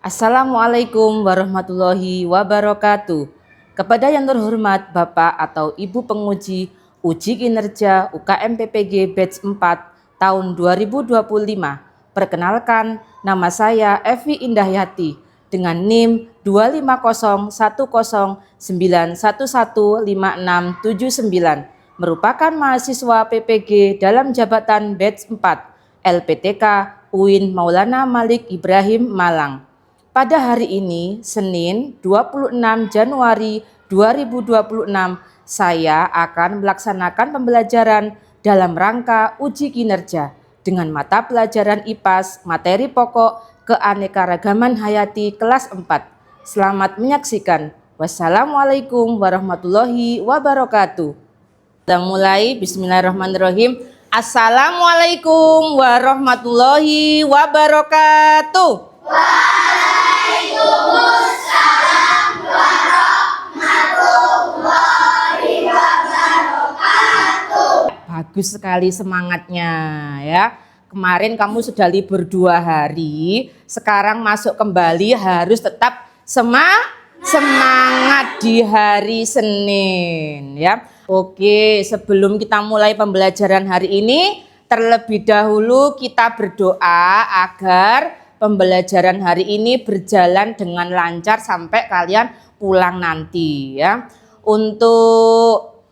Assalamualaikum warahmatullahi wabarakatuh. Kepada yang terhormat Bapak atau Ibu penguji uji kinerja UKM PPG batch 4 tahun 2025. Perkenalkan, nama saya Evi Indahyati dengan NIM 2501091115679, merupakan mahasiswa PPG dalam jabatan batch 4 LPTK UIN Maulana Malik Ibrahim Malang. Pada hari ini, Senin 26 Januari 2026, saya akan melaksanakan pembelajaran dalam rangka uji kinerja dengan mata pelajaran IPAS materi pokok keanekaragaman hayati kelas 4. Selamat menyaksikan. Wassalamualaikum warahmatullahi wabarakatuh. Kita mulai, bismillahirrahmanirrahim. Assalamualaikum warahmatullahi wabarakatuh. Waalaikumsalam warahmatullahi wabarakatuh. Bagus sekali semangatnya ya. Kemarin kamu sudah libur 2 hari, sekarang masuk kembali harus tetap semangat di hari Senin ya. Oke, sebelum kita mulai pembelajaran hari ini, terlebih dahulu kita berdoa agar pembelajaran hari ini berjalan dengan lancar sampai kalian pulang nanti ya. Untuk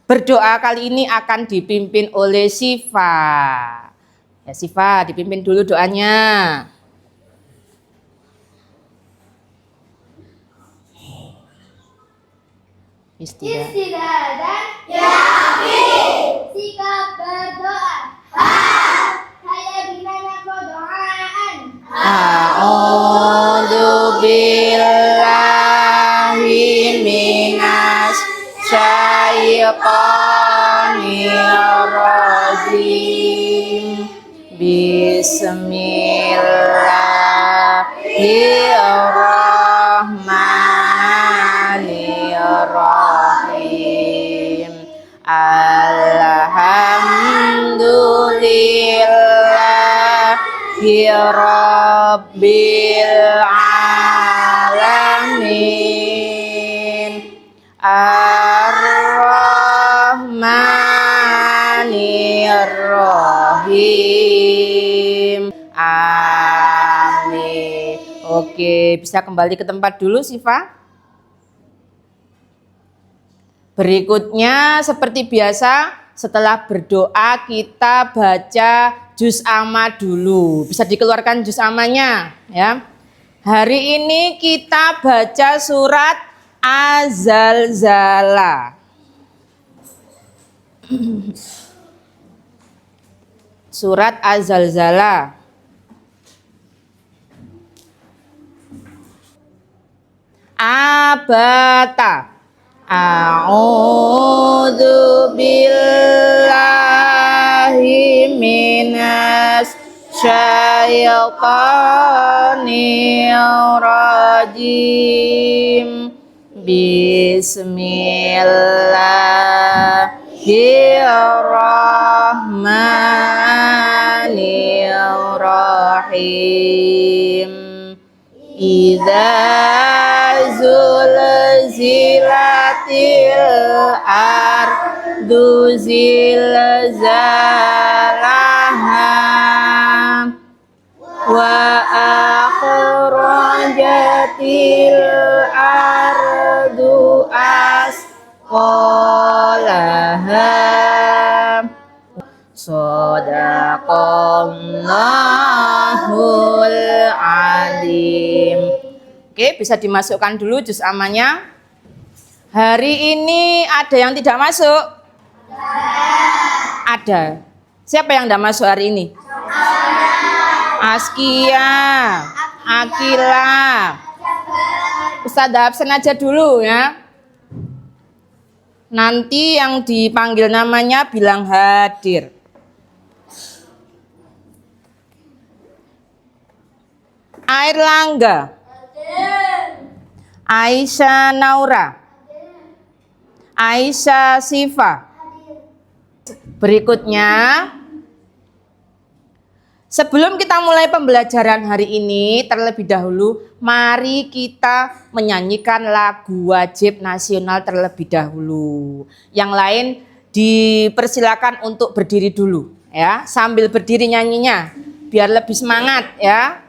berdoa kali ini akan dipimpin oleh Siva. Ya Siva, dipimpin dulu doanya. Istighfar ya Afi. Sikap berdoa. Saya binanya doaan. A'udzu billahi minas syaitonir rajim. Bismillahirrahmanirrahim. Alhamdulillahi rabbil alamin. Ar-Rahmanir-Rahim. Amin. Oke, bisa kembali ke tempat dulu Siva. Berikutnya seperti biasa, setelah berdoa kita baca juz amma dulu. Bisa dikeluarkan juz ammanya ya. Hari ini kita baca surat Az-Zalzalah. Surat Az-Zalzalah. Abata. A'udzu billahi minas syaitonir rajim. Bismillahirrahmanirrahim. Idza zulzilatil ardu zilzalaha wa akhrajatil ardu asqalaha. Shadaqallahul alim. Oke, bisa dimasukkan dulu juz ammanya. Hari ini ada yang tidak masuk? Ada. Siapa yang tidak masuk hari ini? Askia, Akila. Ustadzah absen aja dulu ya. Nanti yang dipanggil namanya bilang hadir. Air Langga. Aisyah Naura. Aisyah Siva. Berikutnya Sebelum kita mulai pembelajaran hari ini, terlebih dahulu mari kita menyanyikan lagu wajib nasional terlebih dahulu. Yang lain dipersilakan untuk berdiri dulu ya, sambil berdiri nyanyinya biar lebih semangat ya.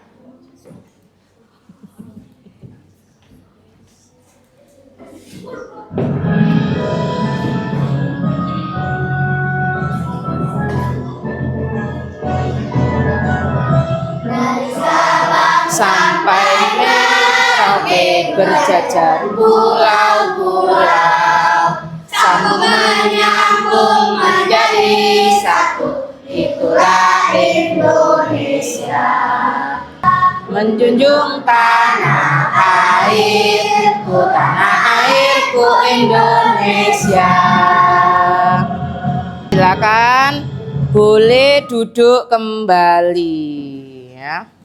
Sampai Merauke berjajar pulau-pulau, sambung menyambung menjadi satu, itulah Indonesia. Menjunjung tanah airku Indonesia. Silakan boleh duduk kembali ya.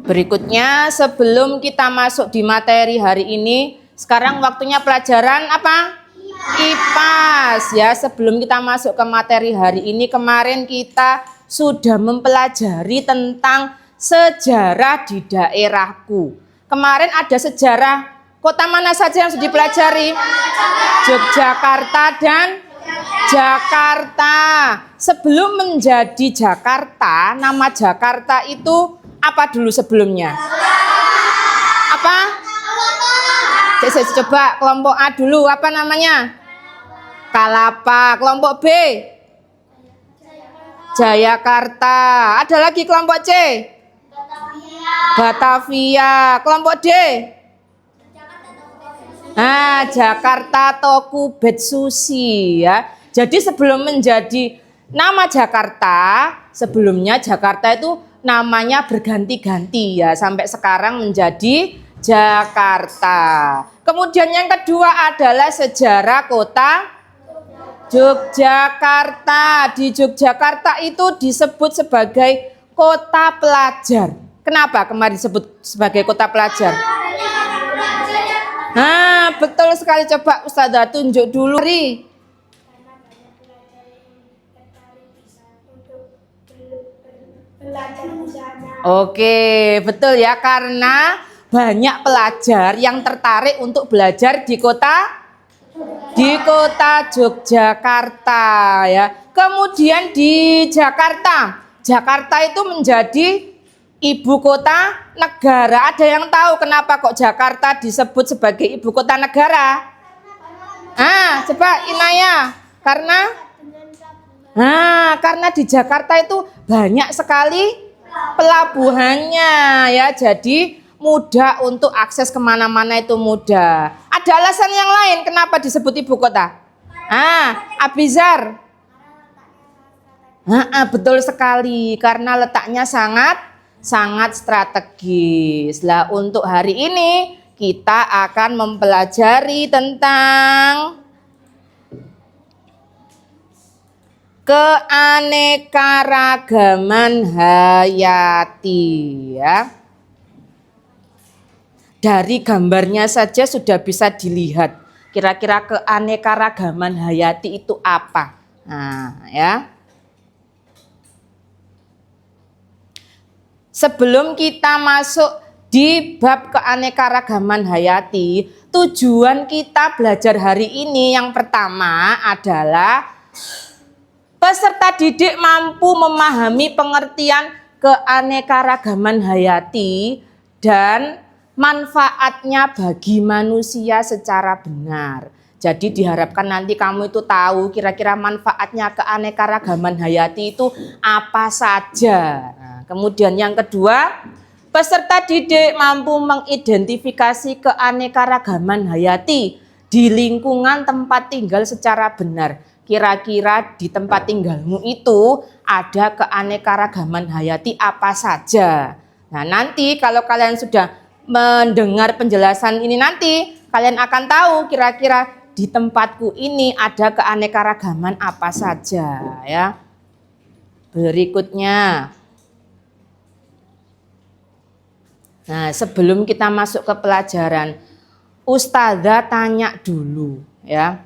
Berikutnya sebelum kita masuk di materi hari ini, sekarang waktunya pelajaran apa? IPAS ya. Sebelum kita masuk ke materi hari ini, kemarin kita sudah mempelajari tentang sejarah di daerahku. Kemarin ada sejarah kota mana saja yang sudah dipelajari? Yogyakarta dan Jakarta. Sebelum menjadi Jakarta, nama Jakarta itu apa dulu sebelumnya? Apa? Saya coba kelompok A dulu, apa namanya? Kalapa. Kelompok B? Jayakarta. Ada lagi kelompok C? Batavia. Kelompok D? Nah, Jakarta Tokubetsushi ya. Jadi sebelum menjadi nama Jakarta, sebelumnya Jakarta itu namanya berganti-ganti ya, sampai sekarang menjadi Jakarta. Kemudian yang kedua adalah sejarah kota Yogyakarta. Di Yogyakarta itu disebut sebagai kota pelajar. Kenapa kemarin disebut sebagai kota pelajar? Nah, betul sekali. Coba Ustazah tunjuk dulu. Oke, betul ya, karena banyak pelajar yang tertarik untuk belajar di kota Yogyakarta ya. Kemudian di Jakarta itu menjadi ibu kota negara. Ada yang tahu kenapa kok Jakarta disebut sebagai ibu kota negara? Coba Inaya. Karena di Jakarta itu banyak sekali pelabuhannya ya, jadi mudah untuk akses kemana-mana itu mudah. Ada alasan yang lain kenapa disebut ibu kota? Abizar. Betul sekali, karena letaknya sangat strategis. Lah untuk hari ini kita akan mempelajari tentang keanekaragaman hayati ya. Dari gambarnya saja sudah bisa dilihat kira-kira keanekaragaman hayati itu apa. Ya. Sebelum kita masuk di bab keanekaragaman hayati, tujuan kita belajar hari ini yang pertama adalah peserta didik mampu memahami pengertian keanekaragaman hayati dan manfaatnya bagi manusia secara benar. Jadi diharapkan nanti kamu itu tahu kira-kira manfaatnya keanekaragaman hayati itu apa saja. Kemudian yang kedua, peserta didik mampu mengidentifikasi keanekaragaman hayati di lingkungan tempat tinggal secara benar. Kira-kira di tempat tinggalmu itu ada keanekaragaman hayati apa saja. Nah, nanti kalau kalian sudah mendengar penjelasan ini, nanti kalian akan tahu kira-kira di tempatku ini ada keanekaragaman apa saja ya. Berikutnya. Nah, sebelum kita masuk ke pelajaran, Ustazah tanya dulu. ya.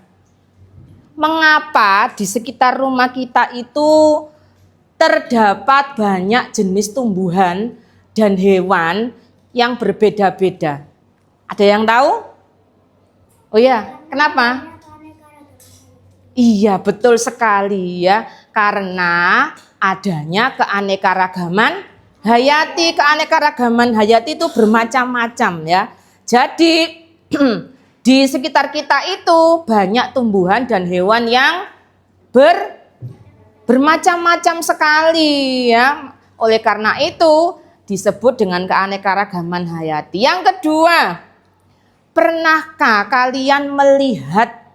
Mengapa di sekitar rumah kita itu terdapat banyak jenis tumbuhan dan hewan yang berbeda-beda? Ada yang tahu? Oh ya, kenapa? Iya, betul sekali ya. Karena adanya keanekaragaman hayati. Keanekaragaman hayati itu bermacam-macam ya. Jadi di sekitar kita itu banyak tumbuhan dan hewan yang bermacam-macam sekali ya. Oleh karena itu disebut dengan keanekaragaman hayati. Yang kedua, pernahkah kalian melihat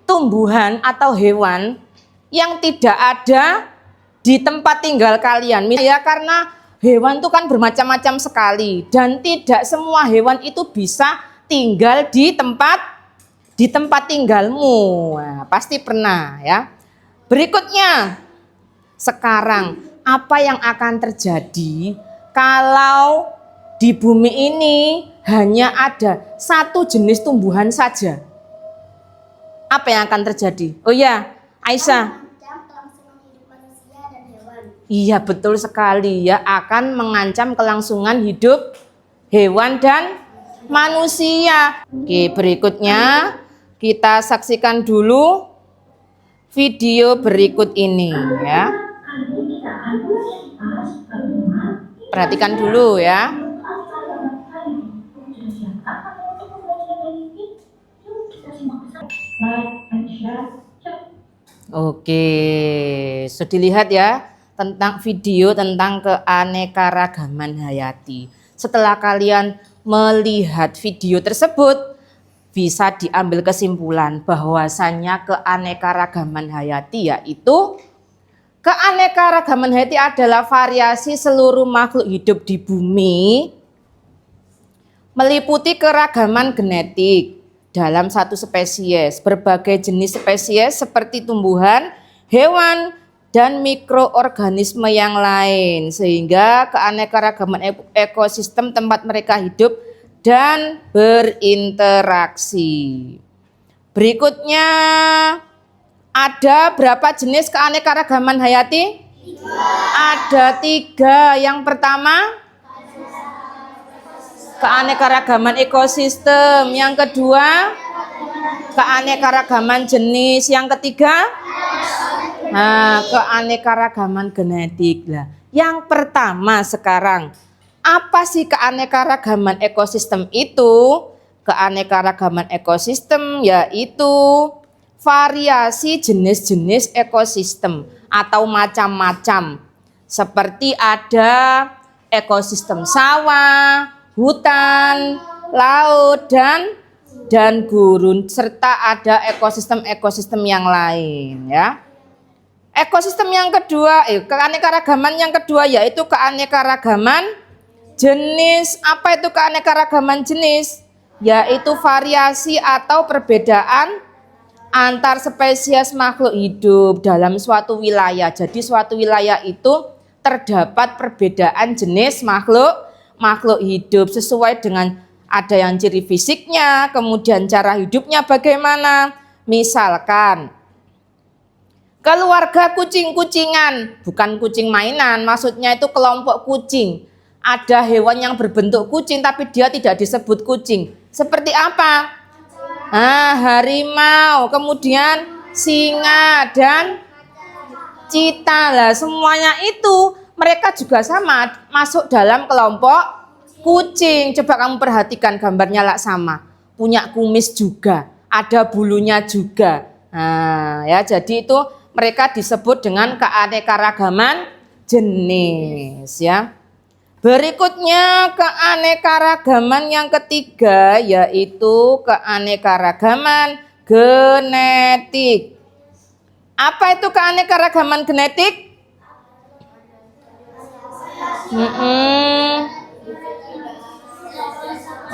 tumbuhan atau hewan yang tidak ada di tempat tinggal kalian? Ya, karena hewan itu kan bermacam-macam sekali dan tidak semua hewan itu bisa tinggal di tempat tinggalmu. Nah, pasti pernah ya. Berikutnya, sekarang apa yang akan terjadi kalau di bumi ini hanya ada satu jenis tumbuhan saja? Apa yang akan terjadi? Oh ya, Aisyah. Iya, betul sekali ya, akan mengancam kelangsungan hidup hewan dan manusia. Oke, berikutnya kita saksikan dulu video berikut ini ya. Perhatikan dulu ya. Oke, sudah dilihat ya tentang video tentang keanekaragaman hayati. Setelah kalian melihat video tersebut, bisa diambil kesimpulan bahwasannya keanekaragaman hayati yaitu keanekaragaman hayati adalah variasi seluruh makhluk hidup di bumi, meliputi keragaman genetik dalam satu spesies, berbagai jenis spesies seperti tumbuhan, hewan, dan mikroorganisme yang lain, sehingga keanekaragaman ekosistem tempat mereka hidup dan berinteraksi. Berikutnya, ada berapa jenis keanekaragaman hayati? Ada 3. Yang pertama, keanekaragaman ekosistem. Yang kedua, keanekaragaman jenis. Yang ketiga, keanekaragaman genetik. Lah, yang pertama sekarang, apa sih keanekaragaman ekosistem itu? Keanekaragaman ekosistem yaitu variasi jenis-jenis ekosistem atau macam-macam. Seperti ada ekosistem sawah, hutan, laut, dan gurun, serta ada ekosistem-ekosistem yang lain ya. Ekosistem yang kedua, keanekaragaman yang kedua yaitu keanekaragaman jenis. Apa itu keanekaragaman jenis? Yaitu variasi atau perbedaan antar spesies makhluk hidup dalam suatu wilayah. Jadi suatu wilayah itu terdapat perbedaan jenis makhluk hidup sesuai dengan ada yang ciri fisiknya, kemudian cara hidupnya bagaimana. Misalkan keluarga kucing-kucingan, bukan kucing mainan, maksudnya itu kelompok kucing. Ada hewan yang berbentuk kucing tapi dia tidak disebut kucing. Seperti apa? Harimau, kemudian singa dan cita. Lah, semuanya itu mereka juga sama masuk dalam kelompok kucing. Coba kamu perhatikan gambarnya lah sama. Punya kumis juga, ada bulunya juga. Ya, jadi itu mereka disebut dengan keanekaragaman jenis ya. Berikutnya keanekaragaman yang ketiga yaitu keanekaragaman genetik. Apa itu keanekaragaman genetik?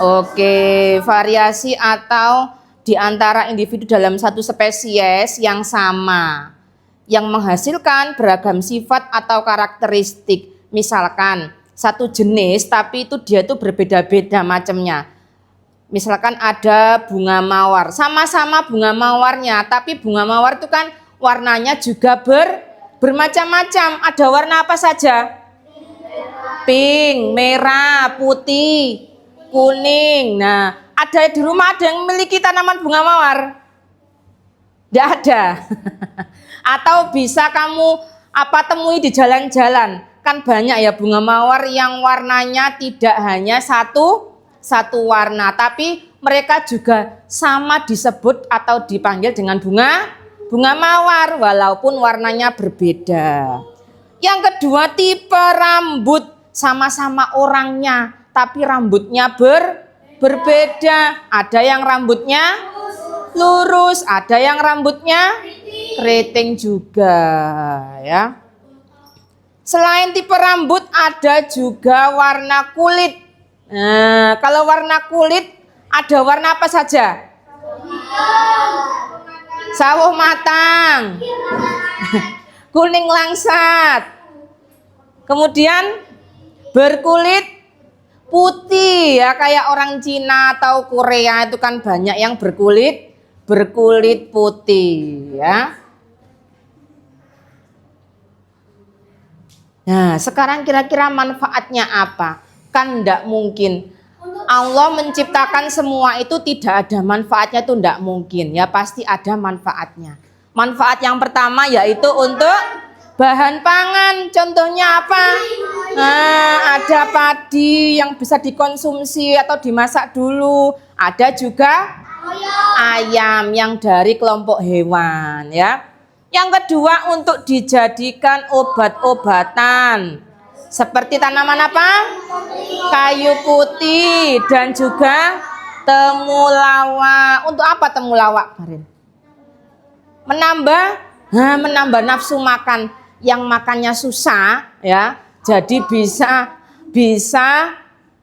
Oke, variasi atau di antara individu dalam satu spesies yang sama, yang menghasilkan beragam sifat atau karakteristik. Misalkan satu jenis tapi itu dia tuh berbeda-beda macamnya. Misalkan ada bunga mawar, sama-sama bunga mawarnya, tapi bunga mawar itu kan warnanya juga bermacam-macam. Ada warna apa saja? Pink, merah, putih, kuning. Nah, ada di rumah ada yang memiliki tanaman bunga mawar? Tidak ada. Atau bisa kamu temui di jalan-jalan. Kan banyak ya bunga mawar yang warnanya tidak hanya satu warna, tapi mereka juga sama disebut atau dipanggil dengan bunga mawar walaupun warnanya berbeda. Yang kedua, tipe rambut, sama-sama orangnya tapi rambutnya berbeda. Ada yang rambutnya lurus, ada yang rambutnya keriting juga ya. Selain tipe rambut ada juga warna kulit. Nah, kalau warna kulit ada warna apa saja? Sawo matang, kuning langsat, kemudian berkulit putih ya, kayak orang Cina atau Korea itu kan banyak yang berkulit putih ya. Nah, sekarang kira-kira manfaatnya apa? Kan enggak mungkin Allah menciptakan semua itu tidak ada manfaatnya, itu enggak mungkin ya, pasti ada manfaatnya. Manfaat yang pertama yaitu untuk bahan pangan. Contohnya apa? Nah, ada padi yang bisa dikonsumsi atau dimasak dulu. Ada juga ayam yang dari kelompok hewan ya. Yang kedua untuk dijadikan obat-obatan. Seperti tanaman apa? Kayu putih dan juga temulawak. Untuk apa temulawak, Karin? Menambah nafsu makan. Yang makannya susah ya. Jadi bisa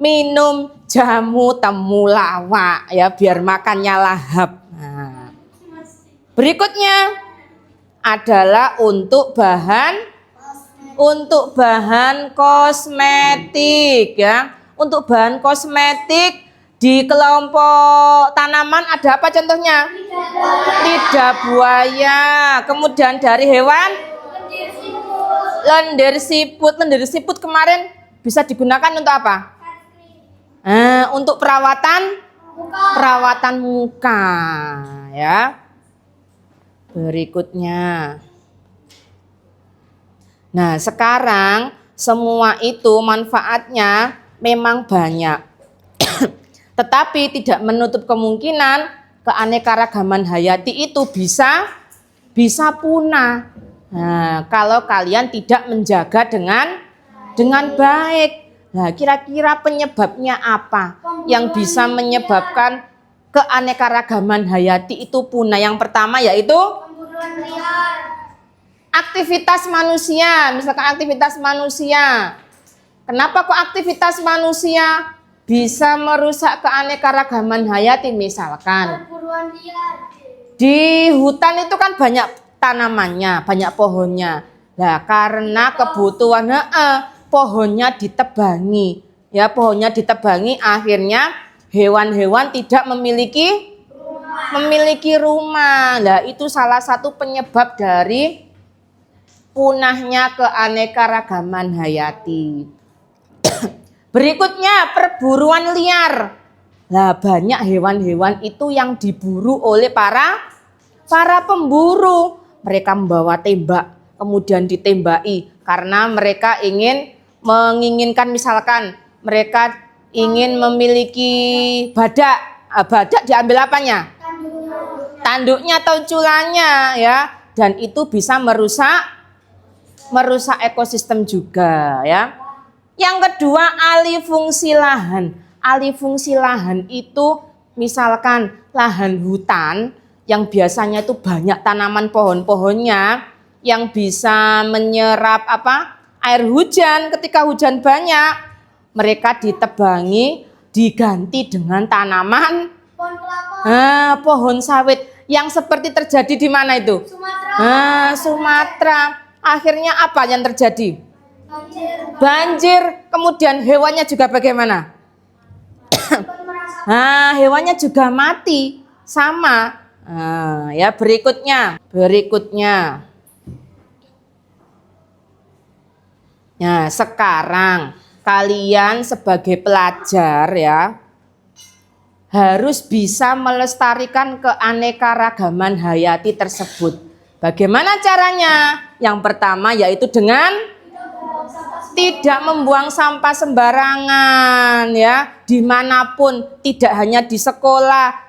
minum jamu temulawak ya, biar makannya lahap. Nah, berikutnya adalah untuk bahan kosmetik ya. Untuk bahan kosmetik di kelompok tanaman ada apa contohnya? Lidah buaya. Kemudian dari hewan lendir siput. Lendir siput kemarin bisa digunakan untuk apa? Untuk perawatan muka ya. Berikutnya. Nah, sekarang semua itu manfaatnya memang banyak. Tetapi tidak menutup kemungkinan keanekaragaman hayati itu bisa punah. Nah, kalau kalian tidak menjaga dengan baik. Nah, kira-kira penyebabnya apa yang bisa menyebabkan keanekaragaman hayati itu punah? Yang pertama yaitu aktivitas manusia. Misalkan aktivitas manusia. Kenapa kok aktivitas manusia bisa merusak keanekaragaman hayati? Misalkan di hutan itu kan banyak tanamannya, banyak pohonnya. Nah, karena kebutuhan pohonnya ditebangi. Ya, pohonnya ditebangi, akhirnya hewan-hewan tidak memiliki rumah. Nah, itu salah satu penyebab dari punahnya keanekaragaman hayati. Berikutnya perburuan liar. Nah, banyak hewan-hewan itu yang diburu oleh para pemburu. Mereka membawa tembak, kemudian ditembaki karena mereka menginginkan, misalkan mereka ingin memiliki badak. Badak diambil apanya? Tanduknya atau culanya ya. Dan itu bisa merusak ekosistem juga ya. Yang kedua, alih fungsi lahan. Alih fungsi lahan itu misalkan lahan hutan yang biasanya itu banyak tanaman pohon-pohonnya yang bisa menyerap air hujan. Ketika hujan banyak, mereka ditebangi, diganti dengan tanaman pohon sawit yang seperti terjadi di mana itu? Sumatera. Akhirnya apa yang terjadi? Banjir. Kemudian hewannya juga bagaimana? Nah, hewannya juga mati. Sama. Nah, ya berikutnya. Nah, sekarang kalian sebagai pelajar ya harus bisa melestarikan keanekaragaman hayati tersebut. Bagaimana caranya? Yang pertama yaitu dengan tidak membuang sampah sembarangan ya, dimanapun, tidak hanya di sekolah,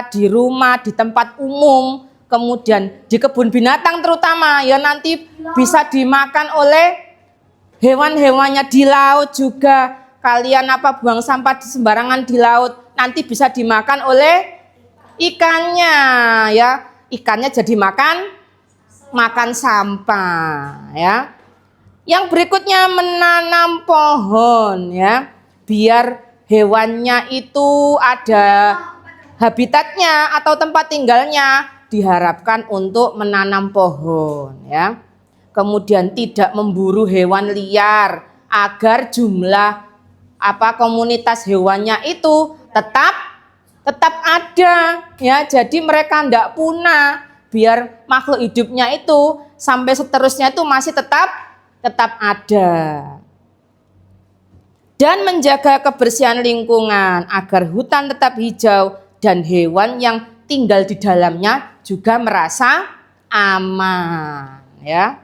di rumah, di tempat umum, kemudian di kebun binatang terutama ya, nanti bisa dimakan oleh hewan-hewannya. Di laut juga kalian buang sampah di sembarangan di laut, nanti bisa dimakan oleh ikannya ya, ikannya jadi makan sampah ya. Yang berikutnya menanam pohon ya, biar hewannya itu ada habitatnya atau tempat tinggalnya, diharapkan untuk menanam pohon ya. Kemudian tidak memburu hewan liar agar jumlah komunitas hewannya itu tetap ada ya. Jadi mereka tidak punah, biar makhluk hidupnya itu sampai seterusnya itu masih tetap ada. Dan menjaga kebersihan lingkungan agar hutan tetap hijau dan hewan yang tinggal di dalamnya juga merasa aman ya.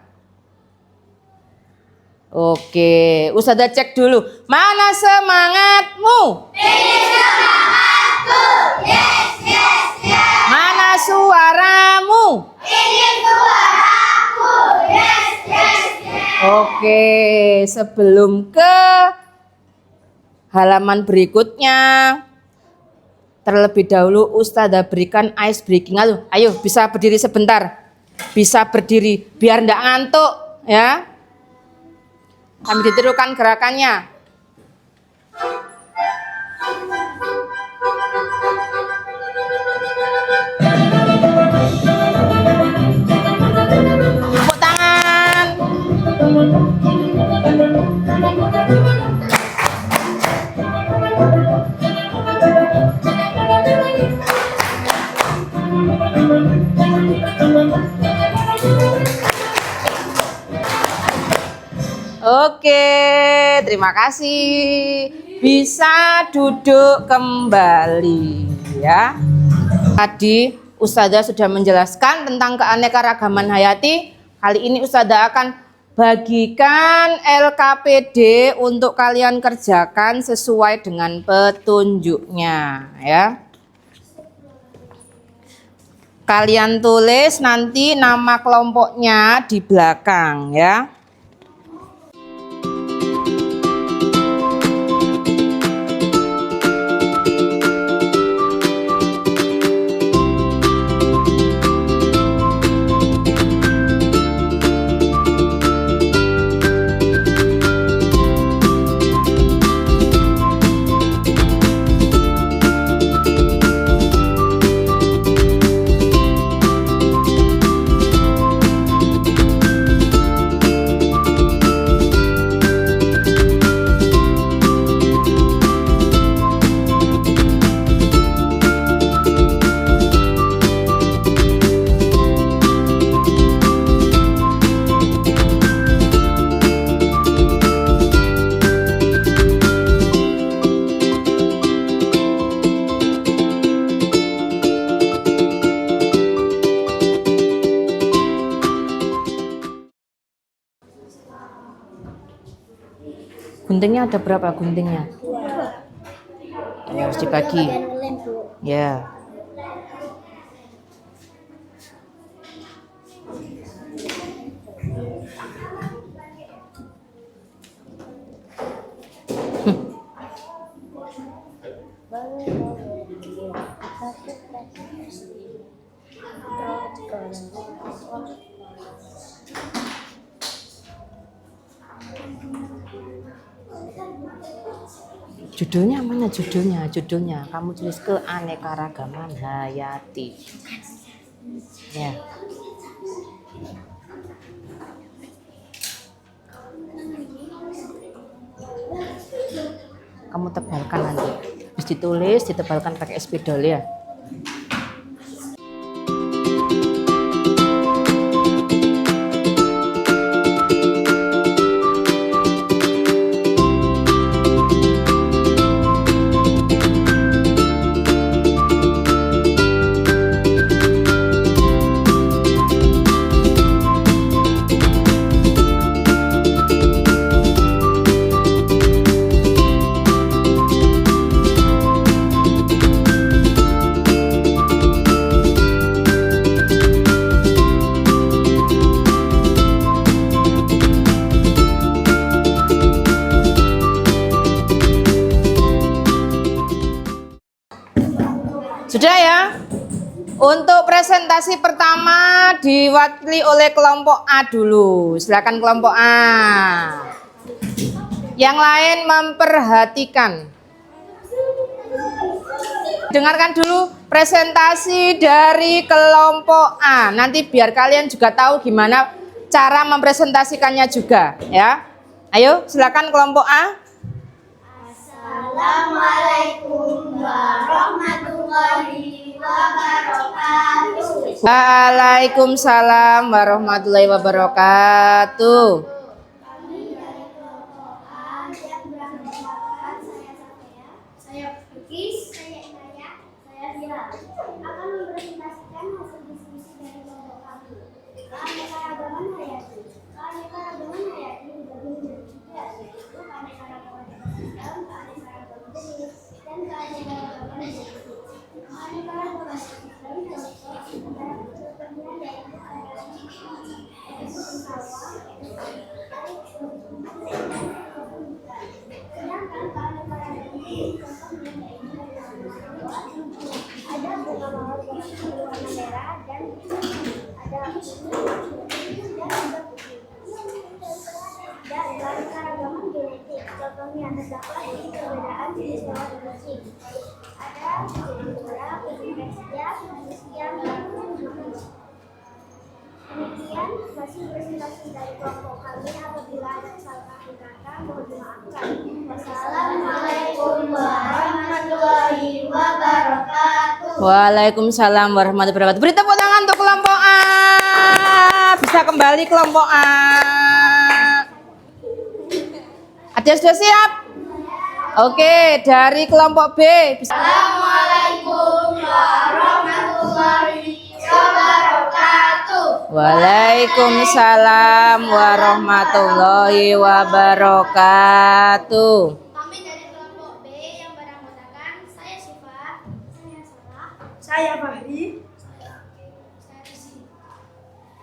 Oke, Ustazah cek dulu. Mana semangatmu? Ini semangatku. Yes, yes, yes. Mana suaramu? Ini suaraku. Yes, yes, yes. Oke, sebelum ke halaman berikutnya, terlebih dahulu Ustazah berikan ice breaking. Ayo bisa berdiri sebentar. Bisa berdiri biar enggak ngantuk ya. Kami ditirukan gerakannya. Tepuk tangan. Oke, terima kasih. Bisa duduk kembali ya. Tadi Ustazah sudah menjelaskan tentang keanekaragaman hayati. Kali ini Ustazah akan bagikan LKPD untuk kalian kerjakan sesuai dengan petunjuknya ya. Kalian tulis nanti nama kelompoknya di belakang ya. Guntingnya ada berapa guntingnya? Ya, harus dibagi. Ya. Judulnya mana judulnya? Judulnya kamu tulis keanekaragaman hayati. Ya. Kamu tebalkan nanti. Terus ditulis, ditebalkan pakai spidol ya. Sudah ya? Untuk presentasi pertama diwakili oleh kelompok A dulu. Silakan kelompok A. Yang lain memperhatikan. Dengarkan dulu presentasi dari kelompok A. Nanti biar kalian juga tahu gimana cara mempresentasikannya juga ya. Ayo, silakan kelompok A. Assalamualaikum warahmatullahi wabarakatuh. Waalaikumsalam warahmatullahi wabarakatuh. Kami dari kelompok A yang bernamakan saya Pekis, saya Inaya, saya Dila akan mempresentasikan hasil diskusi dari kelompok kami. Keanekaragaman hayati. Keanekaragaman hayati dibagi menjadi tiga, yaitu keanekaragaman ekosistem, keanekaragaman jenis, dan keanekaragaman genetik. Keanekaragaman ekosistem contoh antara contohnya yaitu ekosistem sawah, ekosistem pantai, ekosistem dan ekosistem hutan. Sedangkan keanekaragaman jenis contohnya yaitu ada bunga mawar berwarna merah dan ada kuning dan ada putih. Dan keanekaragaman genetik contohnya terdapat di perbedaan jenis hewan domestik. Ada zebra, Persia, manusia, dan kucing. Demikian hasil presentasi dari kelompok kami. Apabila ada kesalahan kata mohon dimaafkan. Wassalamualaikum warahmatullahi wabarakatuh. Waalaikumsalam warahmatullahi wabarakatuh. Beri tepuk tangan untuk kelompok A. Bisa kembali kelompok A. Ada yang sudah siap? Oke, dari kelompok B. Assalamualaikum warahmatullahi wabarakatuh. Waalaikumsalam warahmatullahi wabarakatuh. Kami dari kelompok B yang beranggotakan saya Syifa, saya Sarah, saya Fahri, saya Rizky,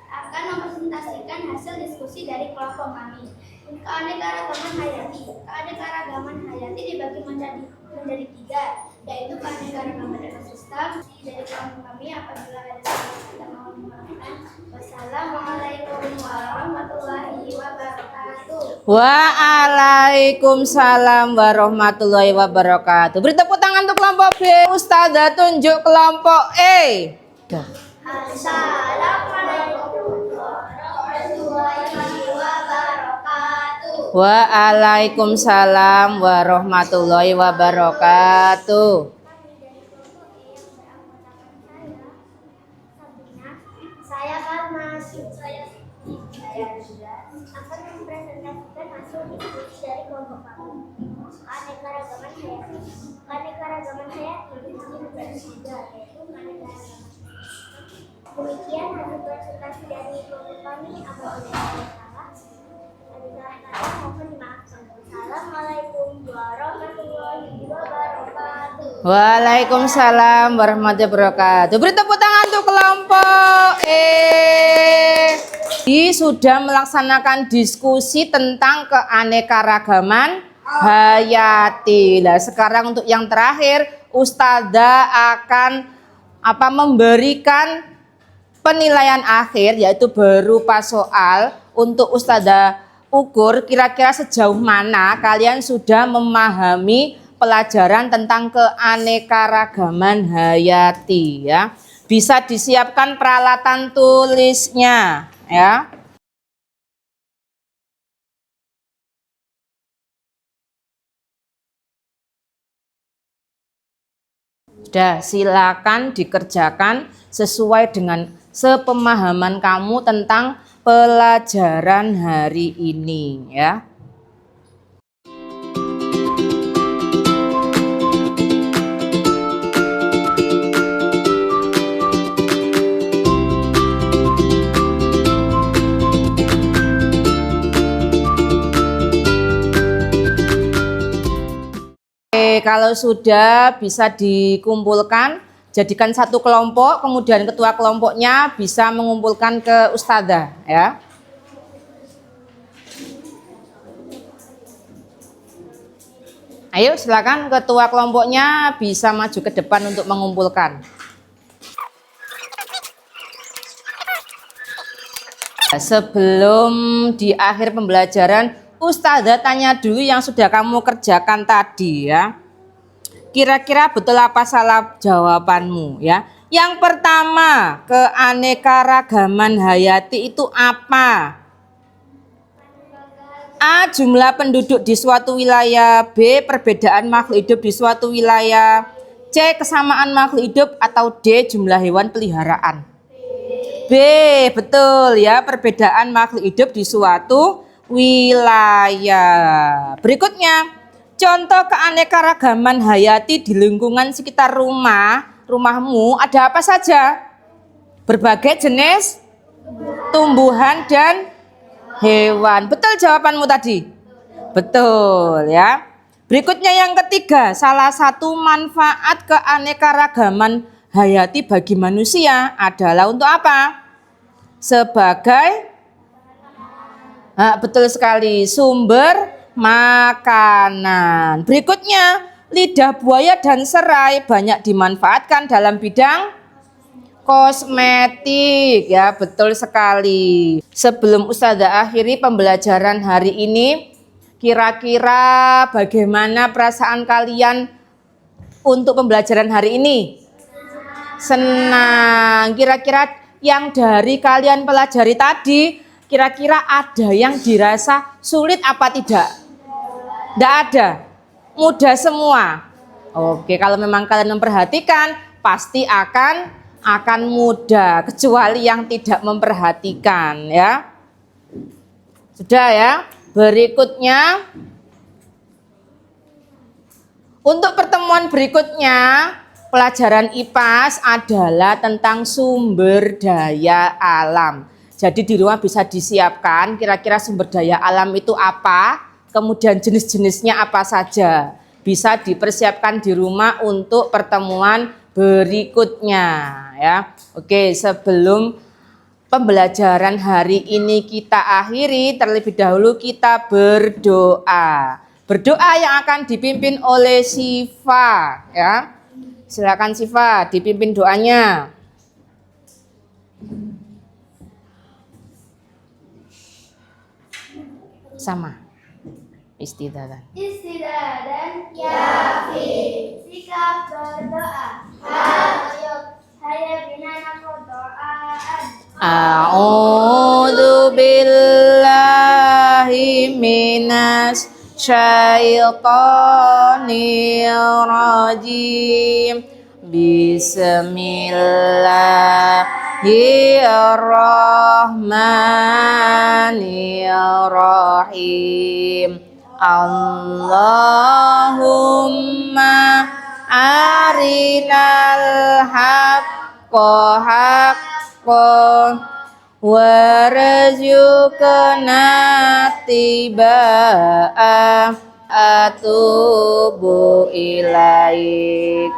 akan mempresentasikan hasil diskusi dari kelompok kami. Keanekaragaman hayati. Keanekaragaman hayati dibagi menjadi tiga, yaitu keanekaragaman ekosistem. Dari kelompok kami apabila ada salah kita mohon dimaafkan. Wassalamualaikum warahmatullahi wabarakatuh. Waalaikumsalam warahmatullahi wabarakatuh. Beri tepuk tangan untuk kelompok B. Ustazah tunjuk kelompok E. Assalamualaikum warahmatullahi wabarakatuh. Waalaikumsalam warahmatullahi wabarakatuh. Saya Karma, saya akan mempresentasikan hasil diskusi dari kelompok kami. Keanekaragaman hayati. Keanekaragaman hayati dibagi menjadi tiga, yaitu keanekaragaman. Demikian hasil presentasi dari kelompok kami. Apabila ada salah, mohon dimaafkan. Assalamualaikum warahmatullahi wabarakatuh. Waalaikumsalam warahmatullahi wabarakatuh. Beri tepuk tangan untuk kelompok E. Sudah melaksanakan diskusi tentang keanekaragaman hayati. Nah, sekarang untuk yang terakhir, Ustazah akan memberikan penilaian akhir, yaitu berupa soal untuk Ustazah ukur kira-kira sejauh mana kalian sudah memahami pelajaran tentang keanekaragaman hayati ya. Bisa disiapkan peralatan tulisnya ya. Sudah, silakan dikerjakan sesuai dengan sepemahaman kamu tentang pelajaran hari ini ya. Kalau sudah bisa dikumpulkan, jadikan satu kelompok, kemudian ketua kelompoknya bisa mengumpulkan ke ustadzah ya. Ayo silakan ketua kelompoknya bisa maju ke depan untuk mengumpulkan. Sebelum di akhir pembelajaran, ustadzah tanya dulu yang sudah kamu kerjakan tadi ya. Kira-kira betul apa salah jawabanmu ya. Yang pertama, keanekaragaman hayati itu apa? A. Jumlah penduduk di suatu wilayah. B. Perbedaan makhluk hidup di suatu wilayah. C. Kesamaan makhluk hidup. Atau D. Jumlah hewan peliharaan. B. Betul ya, perbedaan makhluk hidup di suatu wilayah. Berikutnya, contoh keanekaragaman hayati di lingkungan sekitar rumahmu ada apa saja? Berbagai jenis tumbuhan dan hewan. Betul jawabanmu tadi? Betul ya. Berikutnya yang ketiga, salah satu manfaat keanekaragaman hayati bagi manusia adalah untuk apa? Sebagai betul sekali, sumber makanan. Berikutnya, lidah buaya dan serai banyak dimanfaatkan dalam bidang kosmetik ya, betul sekali. Sebelum ustadzah akhiri pembelajaran hari ini, kira-kira bagaimana perasaan kalian untuk pembelajaran hari ini? Senang. Kira-kira yang dari kalian pelajari tadi, kira-kira ada yang dirasa sulit apa tidak? Tidak ada, mudah semua. Oke, kalau memang kalian memperhatikan pasti akan mudah, kecuali yang tidak memperhatikan ya. Sudah ya. Berikutnya, untuk pertemuan berikutnya, pelajaran IPAS adalah tentang sumber daya alam. Jadi di rumah bisa disiapkan kira-kira sumber daya alam itu apa, kemudian jenis-jenisnya apa saja. Bisa dipersiapkan di rumah untuk pertemuan berikutnya ya. Oke, sebelum pembelajaran hari ini kita akhiri, terlebih dahulu kita berdoa. Berdoa yang akan dipimpin oleh Siva ya. Silakan Siva dipimpin doanya. Sama. Istidadan. Istidadan yafi. Sikap berdoa. Hayya binana doaan. A'udzu billahi minas syaitonir rajim. Bismillahirrahmanirrahim. Allahumma arinal haqqa haqqan warzuqna tibaa atubu ilaik.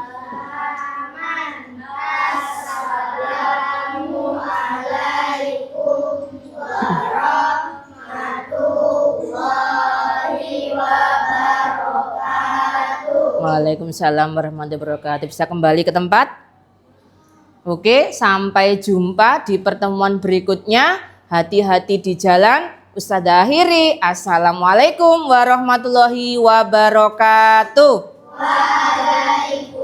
Waalaikumsalam warahmatullahi wabarakatuh. Bisa kembali ke tempat? Oke, sampai jumpa di pertemuan berikutnya. Hati-hati di jalan. Ustadzah akhiri. Assalamualaikum warahmatullahi wabarakatuh. Waalaikumsalam.